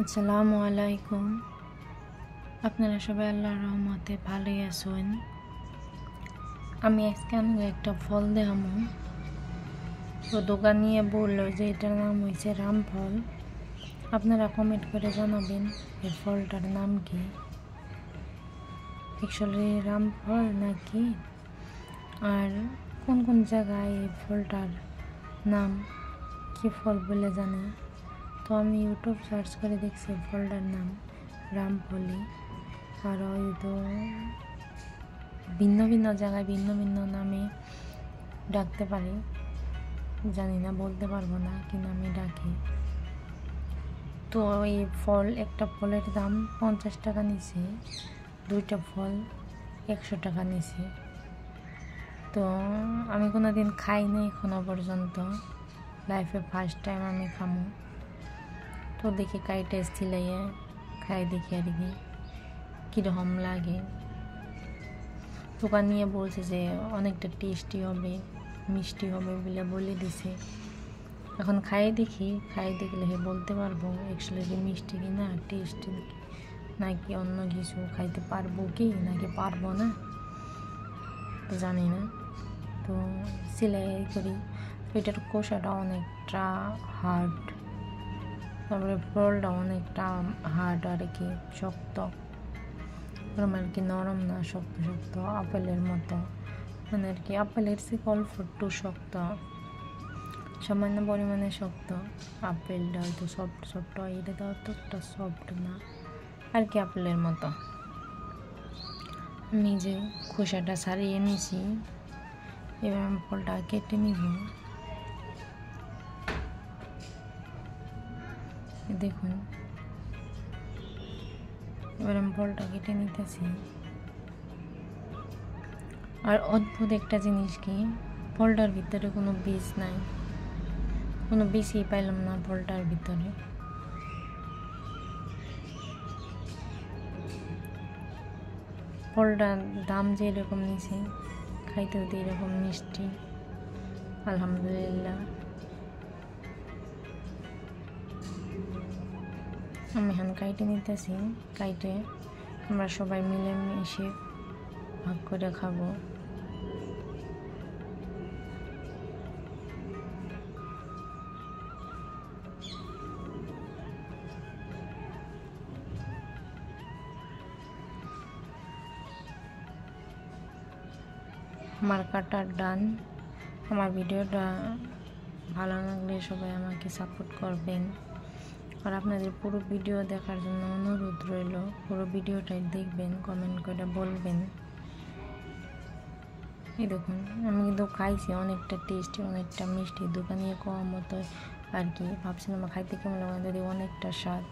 আসসালামু আলাইকুম। আপনারা সবাই আল্লাহর রহমতে ভালোই আছেন। আমি আজকে একটা ফল দেখামো। তো দোকানিয়ে বললো যে এটার নাম হয়েছে রামফল। আপনারা কমেন্ট করে জানাবেন এই ফলটার নাম কি, অ্যাকচুয়ালি রামফল নাকি, আর কোন কোন জায়গায় এই ফলটার নাম কি ফল বলে জানে। তো আমি ইউটিউব সার্চ করে দেখছি ফলটার নাম রামফলই, আর হয়তো ভিন্ন ভিন্ন জায়গায় ভিন্ন ভিন্ন নামে ডাকতে পারে, জানি না, বলতে পারবো না কি নামে ডাকে। তো এই ফল, একটা ফলের দাম 50 টাকা নিছে, দুইটা ফল 100 টাকা নিছে। তো আমি কোনোদিন খাই নাই এখনো পর্যন্ত, লাইফে ফার্স্ট টাইম আমি খামো। তো দেখি কাইটা সিলাইয়ে খাই দেখি আর কি কীরকম লাগে। দোকান নিয়ে বলছে যে অনেকটা টেস্টি হবে, মিষ্টি হবে বলে দিছে। এখন খাই দেখলে বলতে পারবো অ্যাকচুয়ালি মিষ্টি কি না, টেস্টি নাকি অন্য কিছু, খাইতে পারবো কি নাকি পারবো না তো জানি না। তো সেলাই করি, এটার কোষাটা অনেকটা হার্ড, তারপরে ফলটা অনেকটা হার্ড আর কি, শক্ত, আর কি নরম না, শক্ত শক্ত আপেলের মতো, মানে আর কি আপেলের চেয়ে অল্প একটু শক্ত, সামান্য পরিমাণে শক্ত। আপেলটা হয়তো সফট সফট হয়, এটা তো অতটা সফট না আর কি, আপেলের মতো। আমি যে খোসাটা ছাড়িয়ে নিয়েছি, এবার আমি ফলটা কেটে নিব। দেখুন, এবার আমি ফলটা কেটে নিতেছি। আর অদ্ভুত একটা জিনিস কি, ফলটার ভিতরে কোনো বীজ নাই, কোনো বীজই পাইলাম না ফলটার ভিতরে। ফলটার দাম যে এরকম নিছে, খাইতেও তো এরকম মিষ্টি, আলহামদুলিল্লাহ। আমি এখন কাইটে নিতেছি, কাইটে আমরা সবাই মিলে মিশে ভাগ করে খাবো। আমার কাটার ডান। আমার ভিডিওটা ভালো লাগলে সবাই আমাকে সাপোর্ট করবেন, আর আপনাদের পুরো ভিডিও দেখার জন্য অনুরোধ রইল, পুরো ভিডিওটাই দেখবেন, কমেন্ট করে বলবেন। এই দেখুন, আমি কিন্তু খাইছি, অনেকটা টেস্টি, অনেকটা মিষ্টি, দোকানে খাওয়ার মতো আর কি। ভাবছিলাম খাইতে কেমন লাগে, অনেকটা স্বাদ।